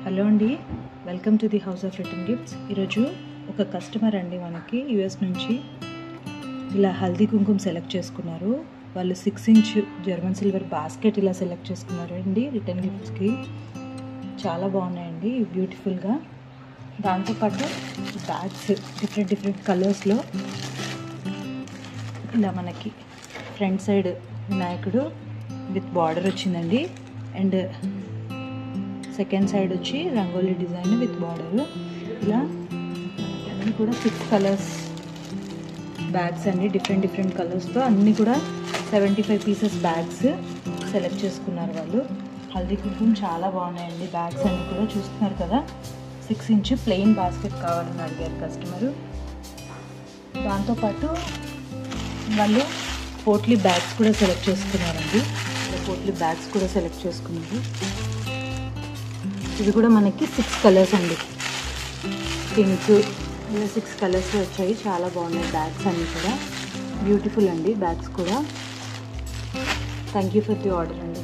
Hello అండి, welcome to the house of return gifts. ఈరోజు ఒక కస్టమర్ అండి మనకి యూఎస్ నుంచి ఇలా హల్దీ కుంకుమ సెలెక్ట్ చేసుకున్నారు. వాళ్ళు 6 ఇంచ్ జర్మన్ సిల్వర్ బాస్కెట్ ఇలా సెలెక్ట్ చేసుకున్నారు అండి రిటర్న్ గిఫ్ట్స్కి. చాలా బాగున్నాయండి, బ్యూటిఫుల్గా. దాంతోపాటు బ్యాగ్స్ డిఫరెంట్ కలర్స్లో ఇలా మనకి ఫ్రంట్ సైడ్ వినాయకుడు విత్ బార్డర్ వచ్చిందండి, అండ్ సెకండ్ సైడ్ వచ్చి రంగోలీ డిజైన్ విత్ బార్డర్. ఇలా అన్నీ కూడా 6 కలర్స్ బ్యాగ్స్ అండి, డిఫరెంట్ కలర్స్తో అన్నీ కూడా 75 పీసెస్ బ్యాగ్స్ సెలెక్ట్ చేసుకున్నారు వాళ్ళు. హల్దీ కుంకుమ చాలా బాగున్నాయండి బ్యాగ్స్ అన్నీ కూడా, చూస్తున్నారు కదా. 6 ఇంచ్ ప్లెయిన్ బాస్కెట్ కావాలని అడిగారు కస్టమరు. దాంతోపాటు వాళ్ళు పోట్లీ బ్యాగ్స్ కూడా సెలెక్ట్ చేసుకున్నారండి. పోట్లీ బ్యాగ్స్ కూడా సెలెక్ట్ చేసుకున్నారు. ఇవి కూడా మనకి 6 కలర్స్ అండి, పింక్ ఇలా 6 కలర్స్ వచ్చాయి. చాలా బాగున్నాయి బ్యాగ్స్ అన్నీ కూడా, బ్యూటిఫుల్ అండి బ్యాగ్స్ కూడా. Thank you for the order అండి.